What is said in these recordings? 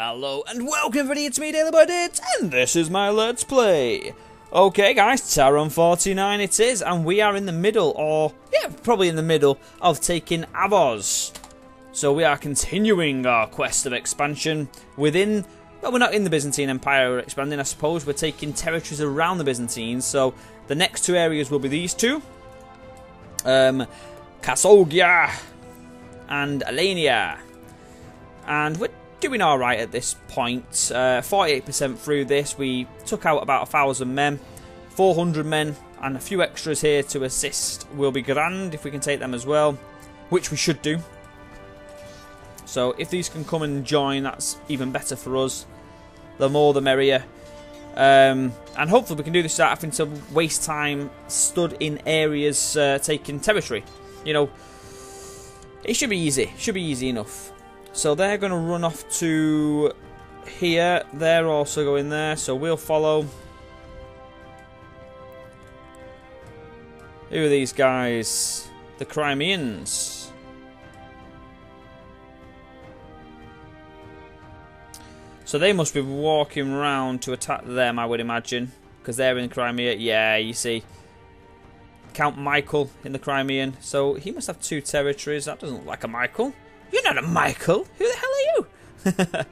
Hello and welcome everybody, it's me DaleyBoyDidds, and this is my Let's Play. Okay guys, Taron 49 it is, and we are in the middle, or yeah, probably in the middle of taking Avos. So we are continuing our quest of expansion within, well, we're not in the Byzantine Empire, we're expanding I suppose, we're taking territories around the Byzantines, so the next two areas will be these two. Kasogia and Alania. And we're doing alright at this point. 48% through this. We took out about 1,000 men. 400 men and a few extras here to assist will be grand if we can take them as well, which we should do. So if these can come and join, that's even better for us. The more the merrier. And hopefully we can do this without having to waste time stood in areas taking territory. You know, it should be easy. Should be easy enough. So they're going to run off to here. They're also going there, so we'll follow. Who are these guys? The Crimeans. So they must be walking around to attack them, I would imagine, because they're in Crimea. Yeah, you see. Count Michael in the Crimean. So he must have two territories. That doesn't look like a Michael. You're not a Michael. Who the hell are you?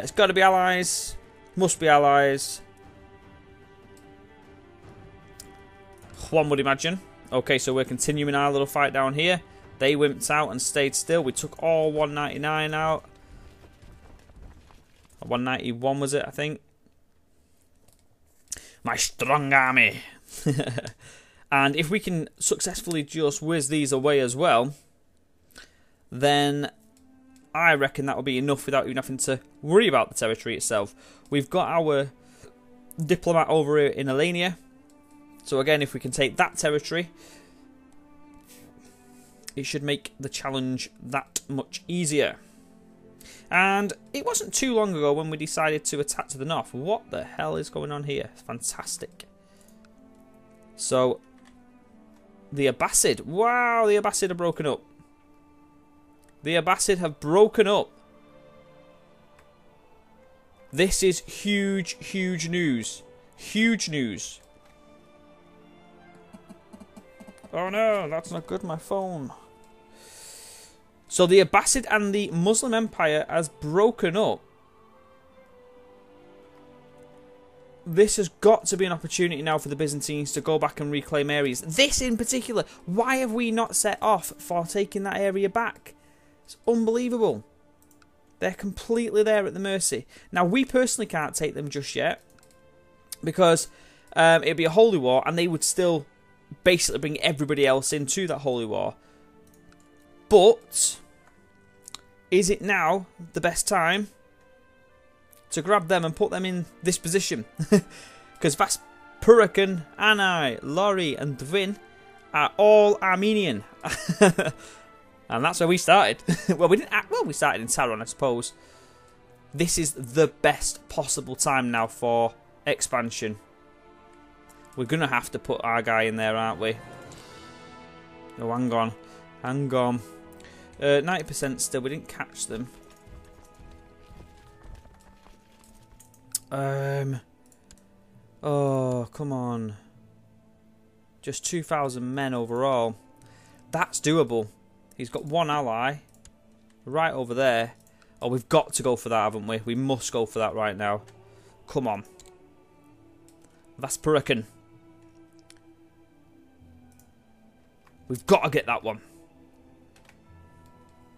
It's got to be allies. Must be allies. One would imagine. Okay, so we're continuing our little fight down here. They wimped out and stayed still. We took all 199 out. 191 was it, I think. My strong army. And if we can successfully just whiz these away as well, then I reckon that will be enough without even having to worry about the territory itself. We've got our diplomat over here in Alania. So again, if we can take that territory, it should make the challenge that much easier. And it wasn't too long ago when we decided to attack to the north. What the hell is going on here? Fantastic. So, the Abbasid. Wow, the Abbasid are broken up. The Abbasid have broken up. This is huge, huge news. Huge news. Oh no, that's not good, my phone. So the Abbasid and the Muslim Empire has broken up. This has got to be an opportunity now for the Byzantines to go back and reclaim areas. This in particular. Why have we not set off for taking that area back? It's unbelievable. They're completely there at the mercy. Now, we personally can't take them just yet, because it'd be a holy war, and they would still basically bring everybody else into that holy war. But is it now the best time to grab them and put them in this position? Because Vaspurakan, Anai, Lori, and Dvin are all Armenian. And that's where we started. Well, we didn't. Well, we started in Taron, I suppose. This is the best possible time now for expansion. We're gonna have to put our guy in there, aren't we? Oh, hang on, hang on. 90% still. We didn't catch them. Oh, come on. Just 2,000 men overall. That's doable. He's got one ally right over there. Oh, we've got to go for that, haven't we? We must go for that right now. Come on. Vaspurakan. We've got to get that one.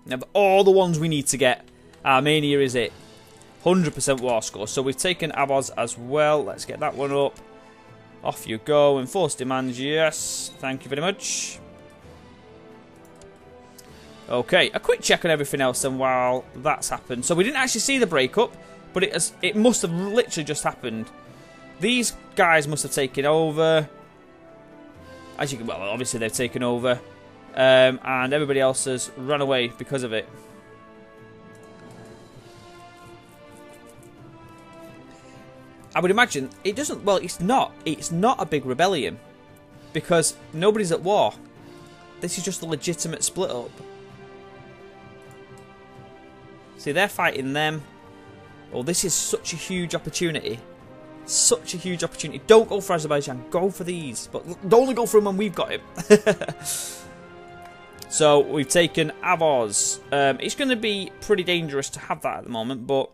Now, all the ones we need to get. Armenia is it. 100% war score. So we've taken Avos as well. Let's get that one up. Off you go. Enforced demands. Yes. Thank you very much. Okay, a quick check on everything else then while that's happened. So we didn't actually see the breakup, but it must have literally just happened. These guys must have taken over. As you can, well, obviously they've taken over, and everybody else has run away because of it. I would imagine it doesn't. Well, it's not. It's not a big rebellion because nobody's at war. This is just a legitimate split up. See, they're fighting them. Oh, this is such a huge opportunity. Such a huge opportunity. Don't go for Azerbaijan. Go for these. But only go for them when we've got him. So, we've taken Avos. It's going to be pretty dangerous to have that at the moment, but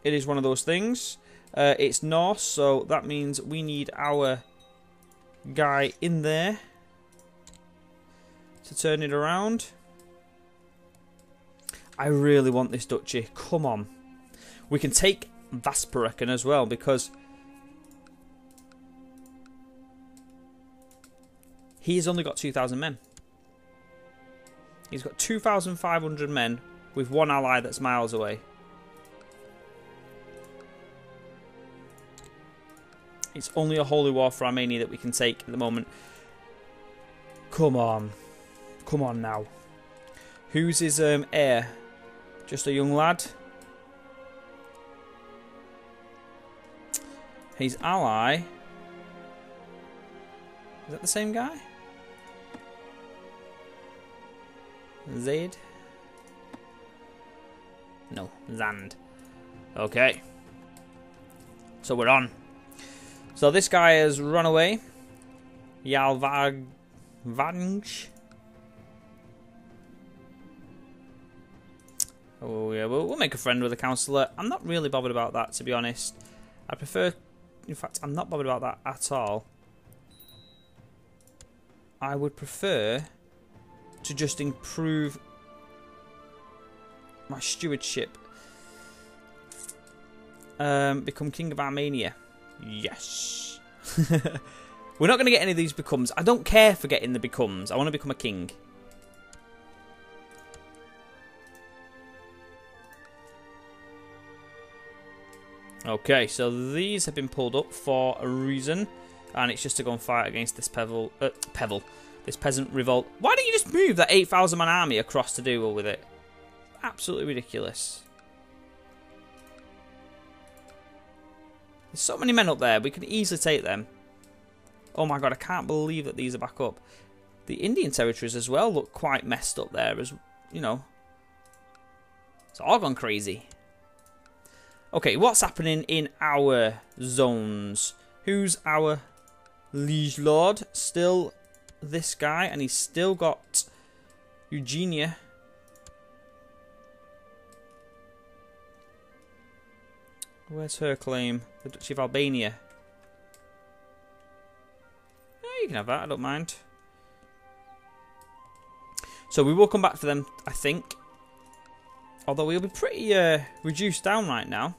it is one of those things. It's Norse, so that means we need our guy in there to turn it around. I really want this duchy. Come on. We can take Vaspurakan as well, because he's only got 2,000 men. He's got 2,500 men with one ally that's miles away. It's only a holy war for Armenia that we can take at the moment. Come on. Come on now. Who's his heir? Just a young lad. His ally. Is that the same guy? Zaid? No, Zand. Okay. So we're on. So this guy has run away. Yalvanj. Oh yeah, we'll make a friend with the councillor. I'm not really bothered about that, to be honest. I prefer... In fact, I'm not bothered about that at all. I would prefer to just improve my stewardship. Become King of Armenia. Yes. We're not going to get any of these becomes. I don't care for getting the becomes. I want to become a king. Okay, so these have been pulled up for a reason, and it's just to go and fight against this this peasant revolt. Why don't you just move that 8,000 man army across to deal with it? Absolutely ridiculous. There's so many men up there, we can easily take them. Oh my god, I can't believe that these are back up. The Indian territories as well look quite messed up there, as you know. It's all gone crazy. Okay, what's happening in our zones? Who's our liege lord? Still this guy, and he's still got Eugenia. Where's her claim? The Duchy of Albania. Yeah, you can have that, I don't mind. So we will come back for them, I think. Although we'll be pretty reduced down right now.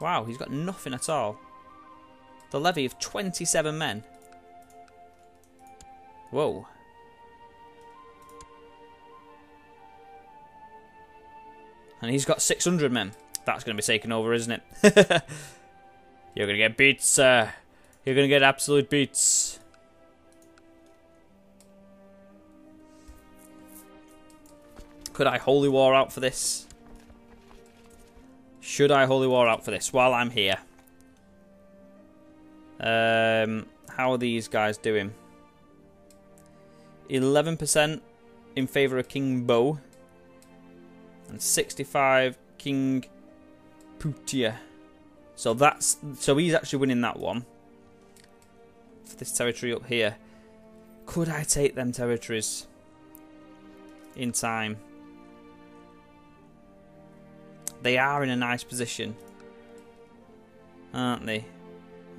Wow, he's got nothing at all. The levy of 27 men. Whoa. And he's got 600 men. That's going to be taken over, isn't it? You're going to get beats, sir. You're going to get absolute beats. Could I holy war out for this? Should I holy war out for this while I'm here? How are these guys doing? 11% in favour of King Bo. And 65 King Putia. So he's actually winning that one. For this territory up here. Could I take them territories in time? They are in a nice position, aren't they?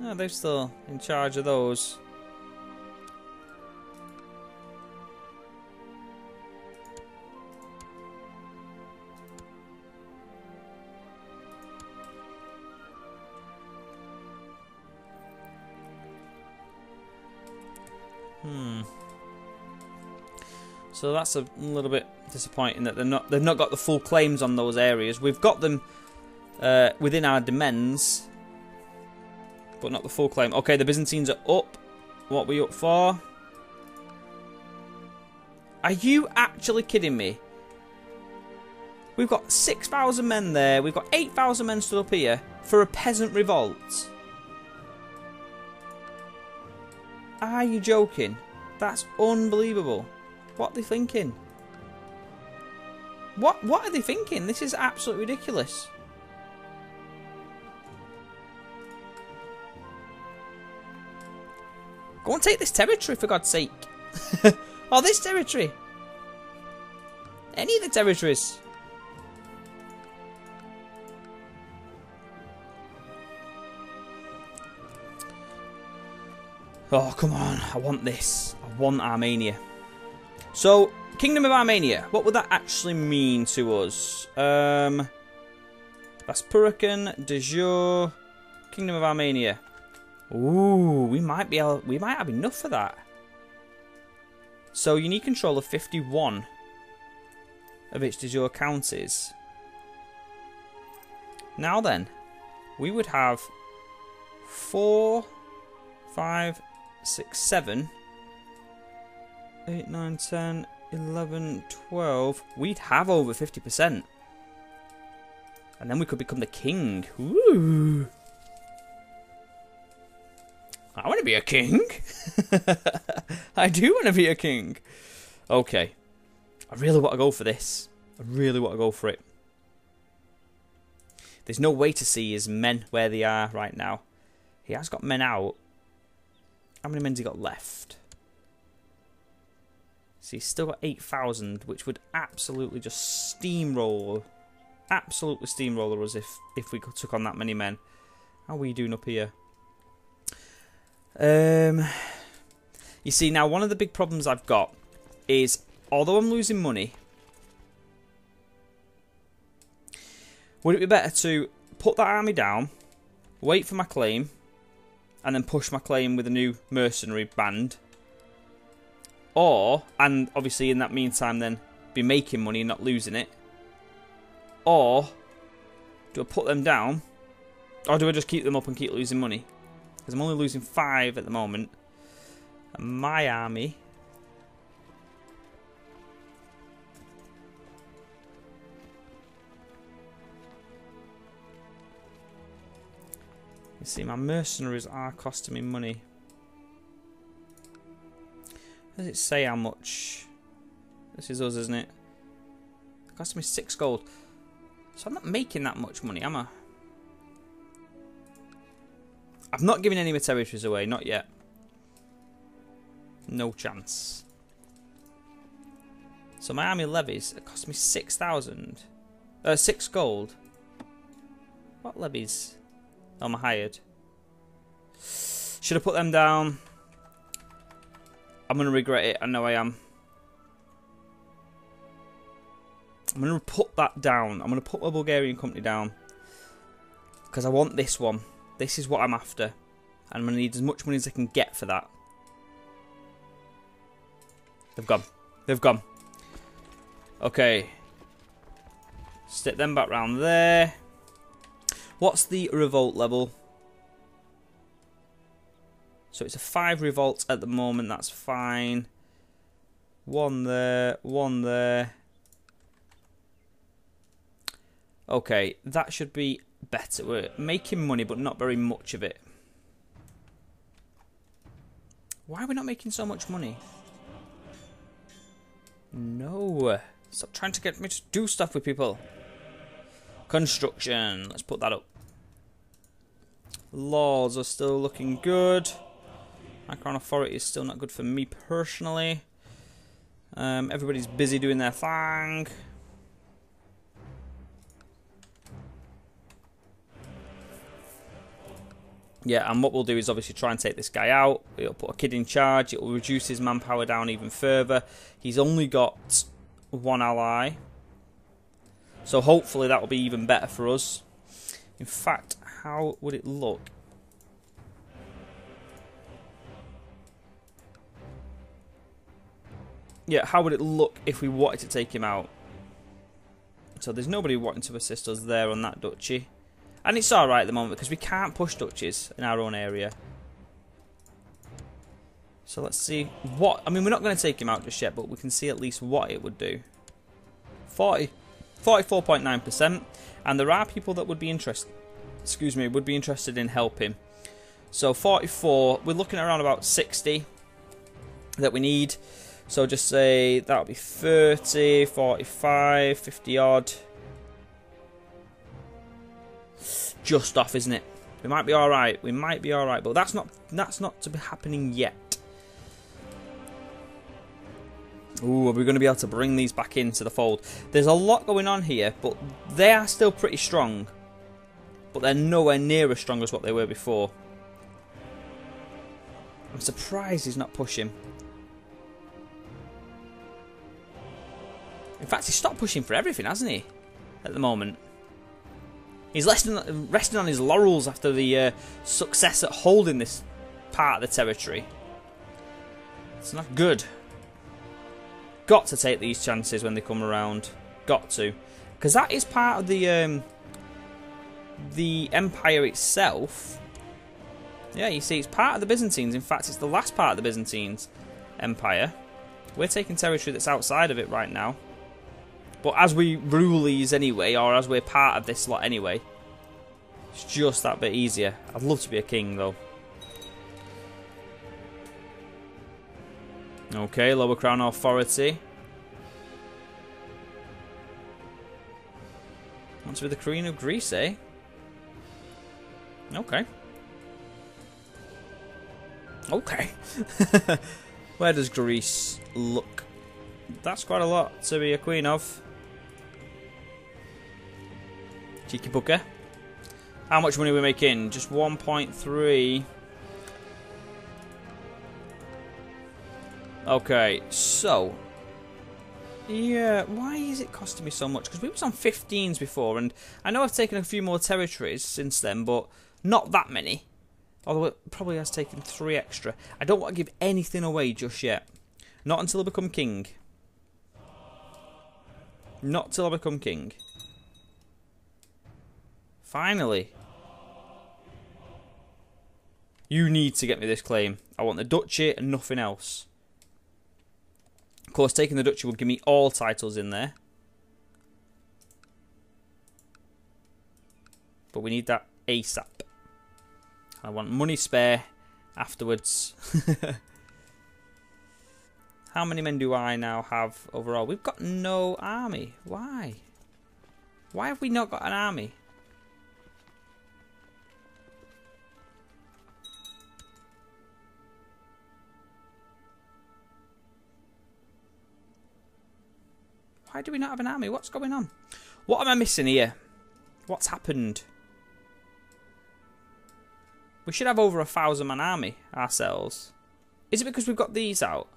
Oh, they're still in charge of those. So that's a little bit disappointing that they've not got the full claims on those areas. We've got them within our demesnes, but not the full claim. Okay, the Byzantines are up. What are we up for? Are you actually kidding me? We've got 6,000 men there. We've got 8,000 men stood up here for a peasant revolt. Are you joking? That's unbelievable. What are they thinking? What are they thinking? This is absolutely ridiculous. Go and take this territory, for God's sake. Or this territory. Any of the territories. Oh, come on. I want this. I want Armenia. So, Kingdom of Armenia. What would that actually mean to us? Vaspurakan, de jure, Kingdom of Armenia. Ooh, we might have enough for that. So, you need control of 51 of its de jure counties. Now then, we would have 4, 5, 6, 7, 8, 9, 10, 11, 12. We'd have over 50%. And then we could become the king. Ooh. I want to be a king. I do want to be a king. Okay. I really want to go for this. I really want to go for it. There's no way to see his men where they are right now. He has got men out. How many men's he got left? So he's still got 8,000, which would absolutely just steamroll. Absolutely steamroller us if we took on that many men. How are we doing up here? You see, now one of the big problems I've got is, although I'm losing money, would it be better to put that army down, wait for my claim, and then push my claim with a new mercenary band? Or, and obviously in that meantime then, be making money and not losing it? Or, do I put them down, or do I just keep them up and keep losing money? Because I'm only losing 5 at the moment. And my army... You see, my mercenaries are costing me money. Does it say how much? This is us, isn't it? It cost me 6 gold. So I'm not making that much money, am I? I've not given any of my territories away, not yet. No chance. So my army levies, it cost me 6,000. 6 gold. What levies? Oh, my hired. Should have put them down. I'm going to regret it, I know I am. I'm going to put that down. I'm going to put my Bulgarian company down. Because I want this one. This is what I'm after. And I'm going to need as much money as I can get for that. They've gone. They've gone. Okay. Stick them back round there. What's the revolt level? So it's a 5 revolt at the moment. That's fine. 1 there. 1 there. Okay. That should be better. We're making money, but not very much of it. Why are we not making so much money? No. Stop trying to get me to do stuff with people. Construction. Let's put that up. Laws are still looking good. My crown authority is still not good for me personally. Everybody's busy doing their thing. Yeah, and what we'll do is obviously try and take this guy out. It'll put a kid in charge. It will reduce his manpower down even further. He's only got 1 ally. So hopefully that will be even better for us. In fact, how would it look? Yeah, how would it look if we wanted to take him out? So there's nobody wanting to assist us there on that duchy. And it's alright at the moment because we can't push duchies in our own area. So let's see what... I mean, we're not going to take him out just yet, but we can see at least what it would do. 44.9%. And there are people that would be interested... Excuse me, would be interested in helping. So 44, we're looking at around about 60 that we need. So just say that'll be 30, 45, 50 odd. Just off, isn't it? We might be alright. We might be alright, but that's not to be happening yet. Ooh, are we going to be able to bring these back into the fold? There's a lot going on here, but they are still pretty strong. But they're nowhere near as strong as what they were before. I'm surprised he's not pushing. In fact, he's stopped pushing for everything, hasn't he? At the moment. He's resting on his laurels after the success at holding this part of the territory. It's not good. Got to take these chances when they come around. Got to. Because that is part of the empire itself. Yeah, you see, it's part of the Byzantines. In fact, it's the last part of the Byzantines empire. We're taking territory that's outside of it right now. But as we rule these anyway, or as we're part of this lot anyway, it's just that bit easier. I'd love to be a king, though. Okay, lower crown authority. Wants to be the Queen of Greece, eh? Okay. Okay. Where does Greece look? That's quite a lot to be a queen of. Cheeky booker. How much money are we making? Just 1.3. Okay, so yeah, why is it costing me so much? Because we was on 15s before, and I know I've taken a few more territories since then, but not that many. Although it probably has taken 3 extra. I don't want to give anything away just yet. Not until I become king. Not till I become king. Finally. You need to get me this claim. I want the duchy and nothing else. Of course, taking the duchy would give me all titles in there. But we need that ASAP. I want money spare afterwards. How many men do I now have overall? We've got no army. Why? Why have we not got an army? Why do we not have an army? What's going on? What am I missing here? What's happened? We should have over 1,000-man army ourselves. Is it because we've got these out?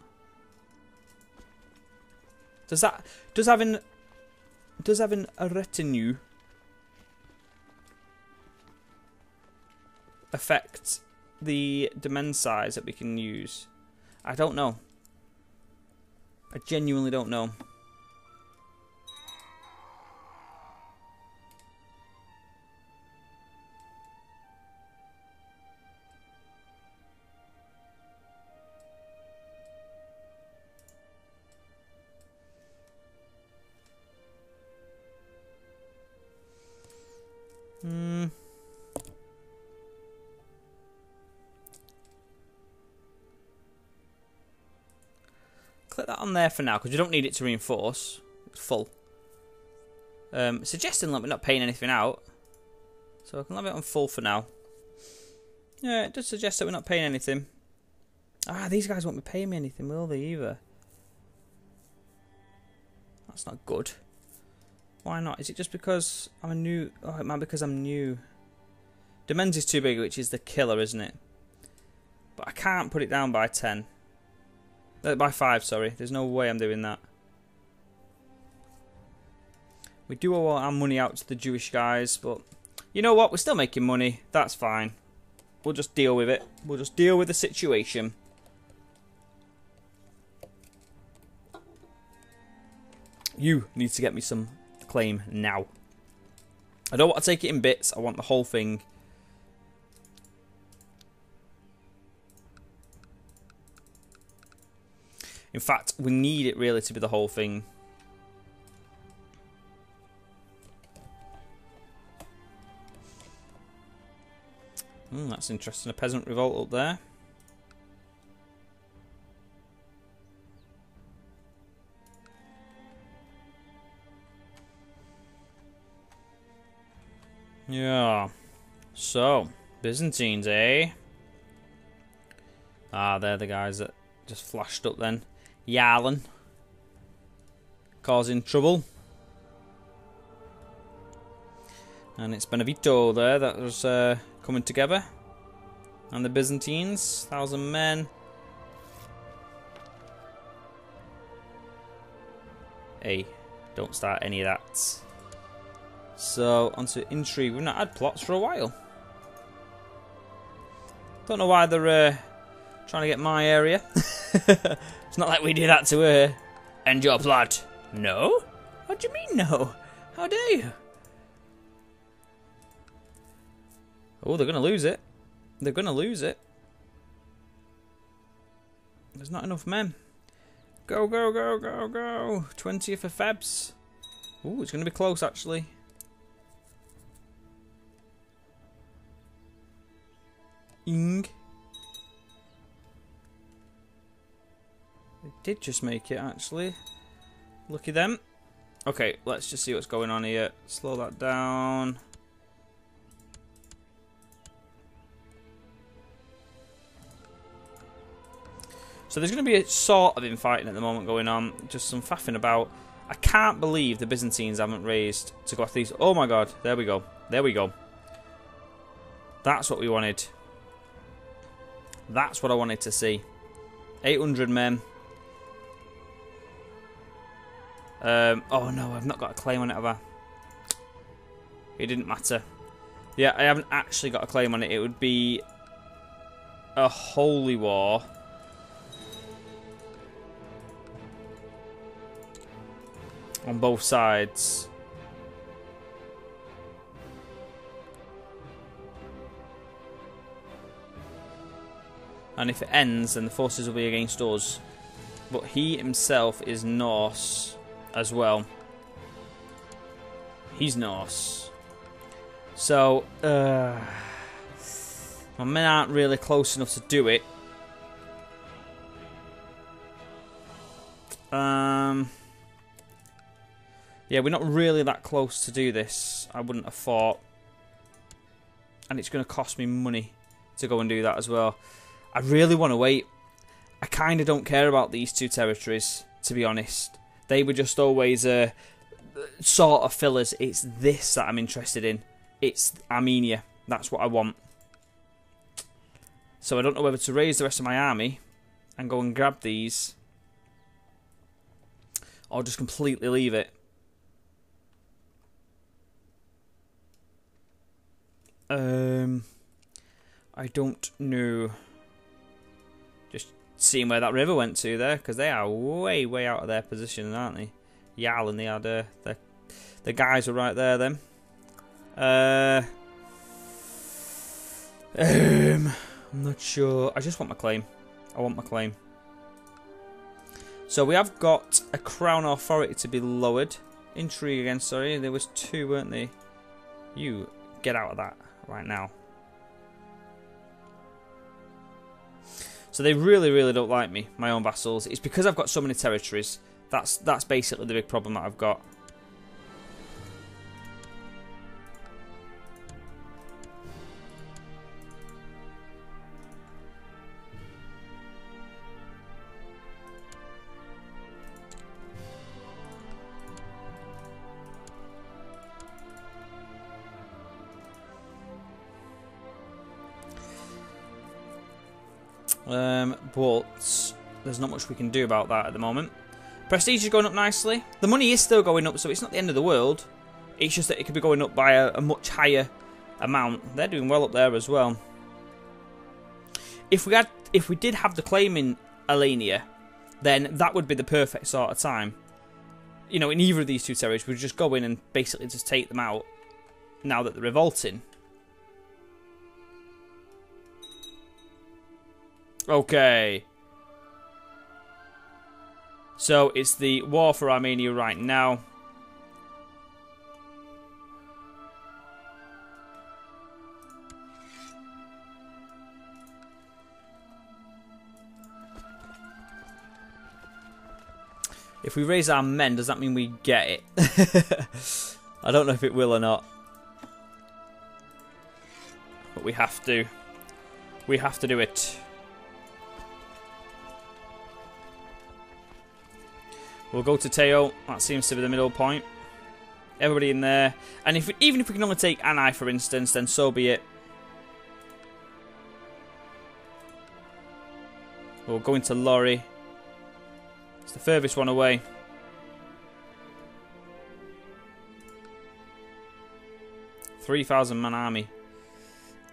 Does having a retinue affect the domain size that we can use? I don't know. I genuinely don't know. Click that on there for now, because we don't need it to reinforce. It's full. Suggesting that we're not paying anything out. So I can leave it on full for now. Yeah, it does suggest that we're not paying anything. Ah, these guys won't be paying me anything, will they, either? That's not good. Why not? Is it just because I'm a new... Oh, it might be because I'm new. Domains is too big, which is the killer, isn't it? But I can't put it down by 10. By 5, sorry. There's no way I'm doing that. We do owe our money out to the Jewish guys, but... You know what? We're still making money. That's fine. We'll just deal with it. We'll just deal with the situation. You need to get me some claim now. I don't want to take it in bits. I want the whole thing. In fact, we need it really to be the whole thing. That's interesting. A peasant revolt up there. Yeah. So, Byzantines, eh? Ah, they're the guys that just flashed up then. Yarlin. Causing trouble. And it's Benevito there that was coming together. And the Byzantines, 1,000 men. Hey, don't start any of that. So, onto intrigue. We've not had plots for a while. Don't know why they're trying to get my area. It's not like we do that to her. End your plot. No? What do you mean no? How dare you? Oh, they're going to lose it. They're going to lose it. There's not enough men. Go, go, go, go, go. 20th of Febs. Ooh, it's going to be close, actually. Ing. They did just make it, actually. Lucky them. Okay, let's just see what's going on here. Slow that down. So there's going to be a sort of infighting at the moment going on. Just some faffing about. I can't believe the Byzantines haven't raised to go after these. Oh my god. There we go. There we go. That's what we wanted. That's what I wanted to see. 800 men. Oh no, I've not got a claim on it, have I? It didn't matter. Yeah, I haven't actually got a claim on it. It would be a holy war. On both sides. And if it ends, then the forces will be against us. But he himself is Norse as well. He's Norse. So, my men aren't really close enough to do it. Yeah, we're not really that close to do this. I wouldn't have thought. And it's going to cost me money to go and do that as well. I really want to wait. I kind of don't care about these two territories, to be honest. They were just always sort of fillers. It's this that I'm interested in. It's Armenia. That's what I want. So I don't know whether to raise the rest of my army and go and grab these, or just completely leave it. I don't know. Just seeing where that river went to there, because they are way, way out of their position, aren't they? Yal and they had the guys were right there then. I'm not sure. I just want my claim. I want my claim. So we have got a crown authority to be lowered. Intrigue again, sorry. There was 2, weren't they? You get out of that right now. So they really, really don't like me, my own vassals. It's because I've got so many territories. That's basically the big problem that I've got. But there's not much we can do about that at the moment. Prestige is going up nicely. The money is still going up, so it's not the end of the world. It's just that it could be going up by a much higher amount. They're doing well up there as well. If we did have the claim in Alania, then that would be the perfect sort of time. You know, in either of these two territories, we'd just go in and basically just take them out now that they're revolting. Okay. So it's the war for Armenia right now. If we raise our men, does that mean we get it? I don't know if it will or not. we have to. We have to do it. We'll go to Teo. That seems to be the middle point. Everybody in there. And even if we can only take Anai, for instance, then so be it. We'll go into Lorry. It's the furthest one away. $3,000-man army.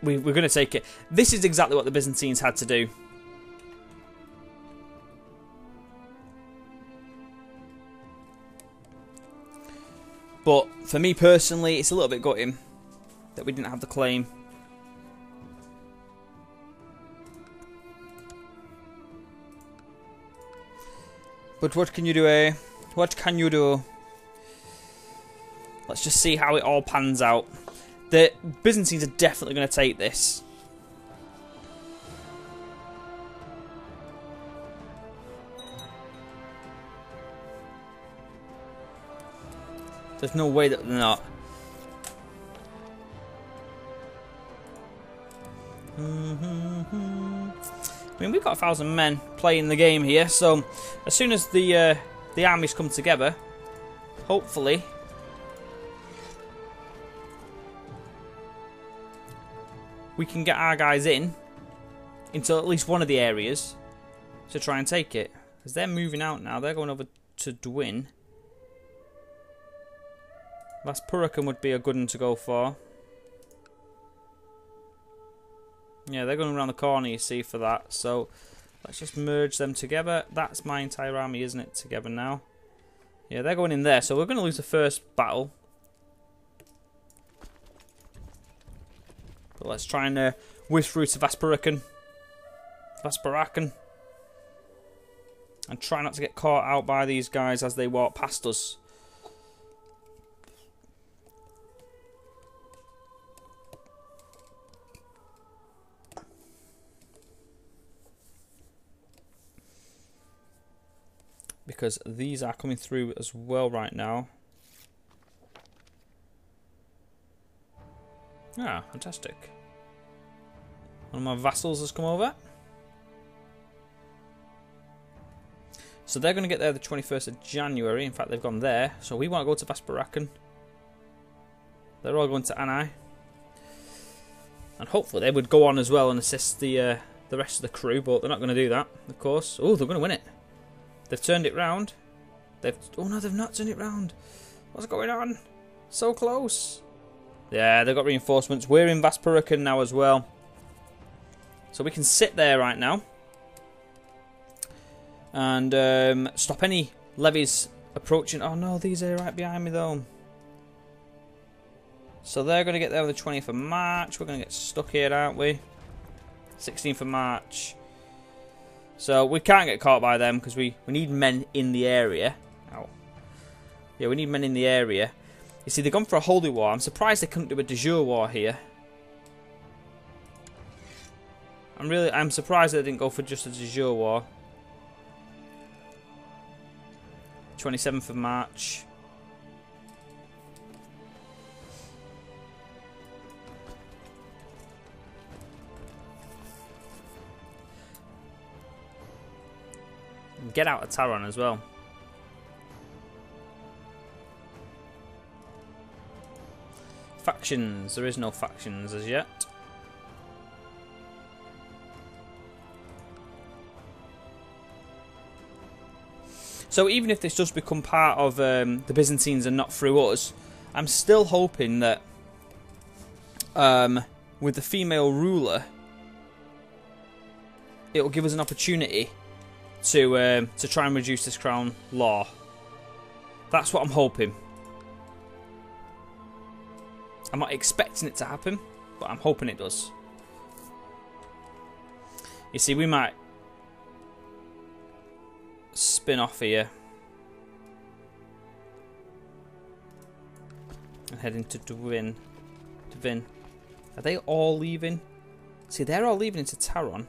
We're going to take it. This is exactly what the Byzantines had to do. But for me personally, it's a little bit gutting that we didn't have the claim. But what can you do, eh? What can you do? Let's just see how it all pans out. The Byzantines are definitely going to take this. There's no way that they're not. I mean, we've got 1,000 men playing the game here, so as soon as the armies come together, hopefully we can get our guys into at least one of the areas to try and take it. Because they're moving out now. They're going over to Dwin. Vaspurakan would be a good one to go for. Yeah, they're going around the corner, you see, for that. So let's just merge them together. That's my entire army, isn't it, together now? Yeah, they're going in there. So we're going to lose the first battle. But let's try and whiz through to Vaspurakan. And try not to get caught out by these guys as they walk past us. Because these are coming through as well right now. Ah, fantastic. One of my vassals has come over. So they're going to get there the 21st of January. In fact, they've gone there. So we want to go to Vaspurakan. They're all going to Anai. And hopefully they would go on as well and assist the rest of the crew. But they're not going to do that, of course. Oh, they're going to win it. They've turned it round. Oh no, they've not turned it round. What's going on? So close. Yeah, they've got reinforcements. We're in Vaspurakan now as well. So we can sit there right now. And stop any levies approaching. Oh no, these are right behind me though. So they're going to get there on the 20th of March. We're going to get stuck here, aren't we? 16th of March. So we can't get caught by them because we need men in the area. Ow. Yeah, we need men in the area. You see, they've gone for a holy war. I'm surprised they couldn't do a de jure war here. I'm surprised they didn't go for just a de jure war. 27th of March. Get out of Taron as well. Factions. There is no factions as yet. So even if this does become part of the Byzantines and not through us, I'm still hoping that with the female ruler, it will give us an opportunity to try and reduce this crown law. That's what I'm hoping. I'm not expecting it to happen, but I'm hoping it does. You see, we might spin off here and head into Dwin. Are they all leaving? See, they're all leaving into Taron.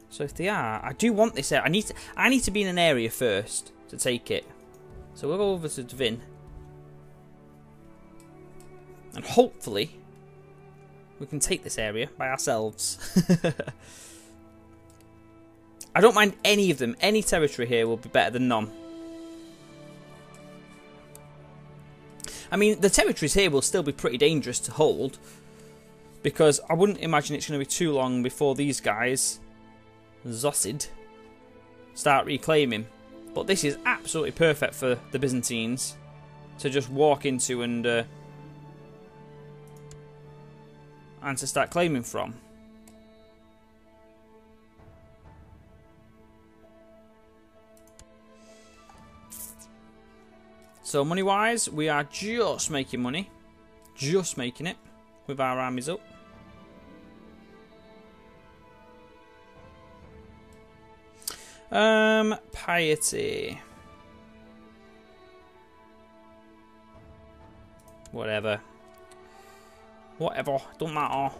So if they are, I do want this area. I need to be in an area first to take it. So we'll go over to Dwin. And hopefully We can take this area by ourselves. I don't mind any of them. Any territory here will be better than none. I mean, the territories here will still be pretty dangerous to hold, because I wouldn't imagine it's going to be too long before these guys, Zossid, start reclaiming. But this is absolutely perfect for the Byzantines to just walk into and to start claiming from. So money-wise, we are just making money. Just making it with our armies up. Piety. Whatever. Whatever. Don't matter.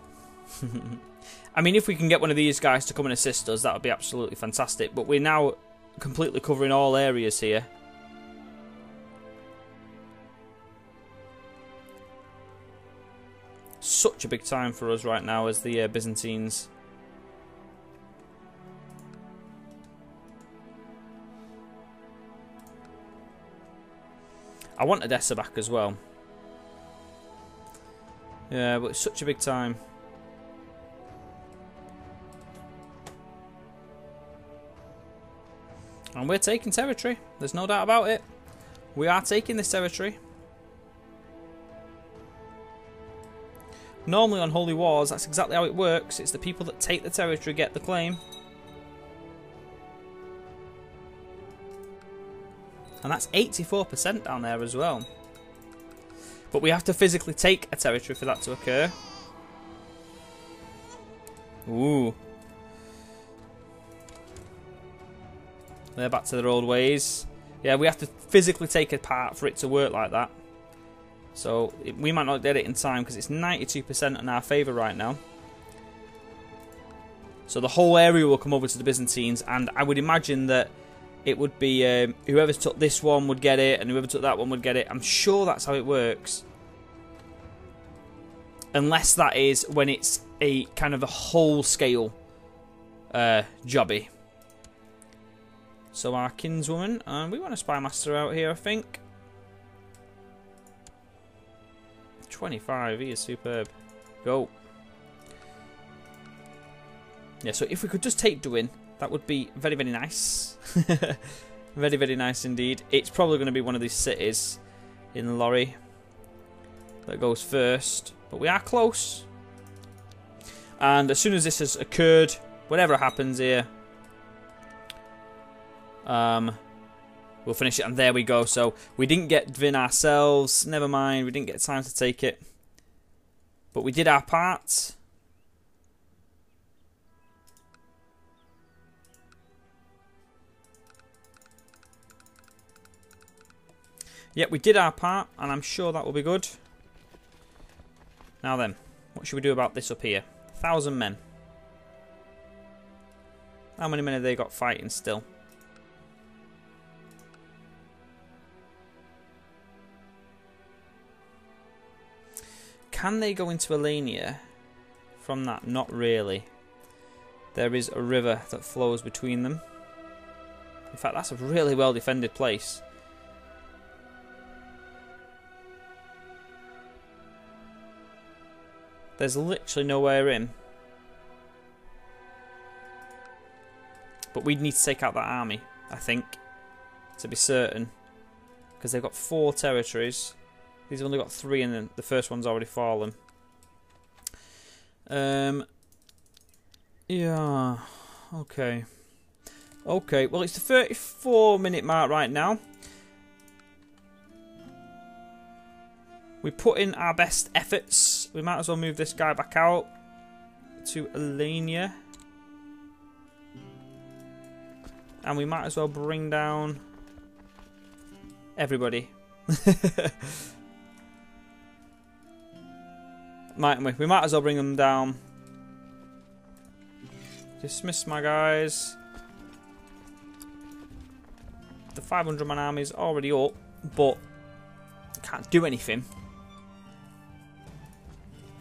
I mean, if we can get one of these guys to come and assist us, that would be absolutely fantastic. But we're now completely covering all areas here. Such a big time for us right now as the Byzantines. I want Edessa back as well. Yeah, but it's such a big time. And we're taking territory. There's no doubt about it. We are taking this territory. Normally on Holy Wars, that's exactly how it works. It's the people that take the territory get the claim. And that's 84% down there as well. But we have to physically take a territory for that to occur. Ooh. They're back to their old ways. Yeah, we have to physically take a part for it to work like that. So we might not get it in time because it's 92% in our favour right now. So the whole area will come over to the Byzantines, and I would imagine that it would be whoever took this one would get it, and whoever took that one would get it. I'm sure that's how it works. Unless that is when it's a kind of a whole scale jobby. So our kinswoman, and we want a spy master out here, I think. 25, he is superb. Go. Yeah, so if we could just take Duin, that would be very, very nice. Very, very nice indeed. It's probably going to be one of these cities in Lorry that goes first. But we are close. And as soon as this has occurred, whatever happens here, we'll finish it, and there we go. So we didn't get Dvin ourselves. Never mind, we didn't get time to take it. But we did our part. Yep, we did our part, and I'm sure that will be good. Now then, what should we do about this up here? 1,000 men. How many men have they got fighting still? Can they go into Alania from that? Not really. There is a river that flows between them. In fact, that's a really well defended place. There's literally nowhere in. But we'd need to take out that army, I think, to be certain. Because they've got 4 territories. These have only got 3, and then the first one's already fallen. Yeah. Okay. Okay, well, it's the 34-minute mark right now. We put in our best efforts. We might as well move this guy back out to Alania. And we might as well bring down everybody. Mightn't we? We might as well bring them down. Dismiss my guys. The 500-man army is already up, but can't do anything.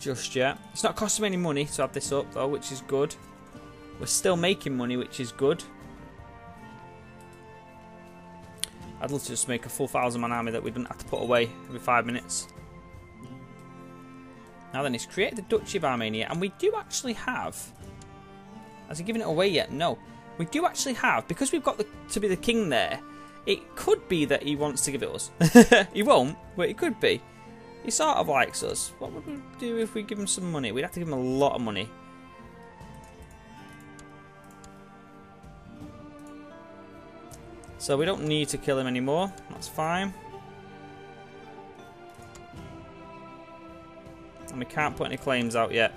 just yet. It's not costing me any money to have this up, though, which is good. We're still making money, which is good. I'd love to just make a full 1,000-man army that we don't have to put away every 5 minutes. Now then, he's created the Duchy of Armenia, and we do actually have... Has he given it away yet? No. We do actually have, because we've got to be the king there, it could be that he wants to give it us. He won't, but it could be. He sort of likes us. What would we do if we give him some money? We'd have to give him a lot of money. So we don't need to kill him anymore. That's fine. And we can't put any claims out yet.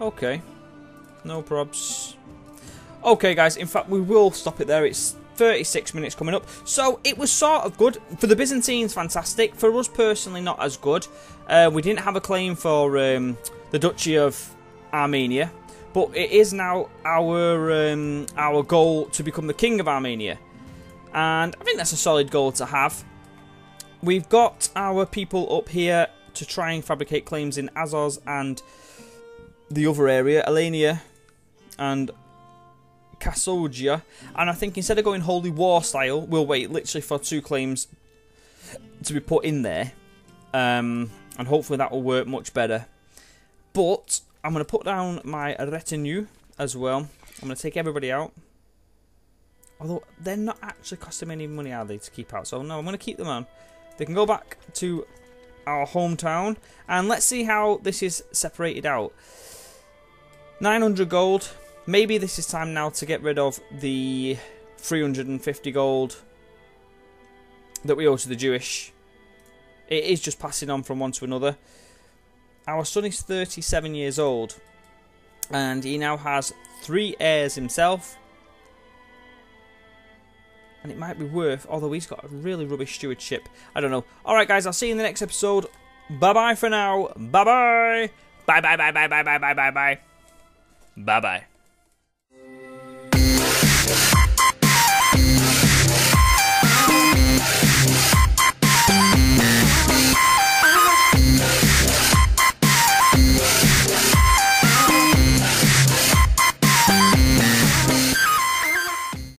Okay. No probs. Okay, guys. In fact, we will stop it there. It's 36 minutes coming up. So it was sort of good. For the Byzantines, fantastic. For us personally, not as good. We didn't have a claim for the Duchy of Armenia. But it is now our goal to become the King of Armenia. And I think that's a solid goal to have. We've got our people up here to try and fabricate claims in Azov and the other area, Alania and Kasogia. And I think instead of going Holy War style, we'll wait literally for 2 claims to be put in there. And hopefully that will work much better. But I'm going to put down my retinue as well. I'm going to take everybody out. Although, they're not actually costing me any money, are they, to keep out? So, no, I'm going to keep them on. They can go back to our hometown. And let's see how this is separated out. 900 gold. Maybe this is time now to get rid of the 350 gold that we owe to the Jewish. It is just passing on from one to another. Our son is 37 years old. And he now has 3 heirs himself. And it might be worth, although he's got a really rubbish stewardship. I don't know. Alright, guys, I'll see you in the next episode. Bye-bye for now. Bye-bye. Bye-bye, bye-bye, bye-bye, bye-bye, bye-bye. Bye-bye.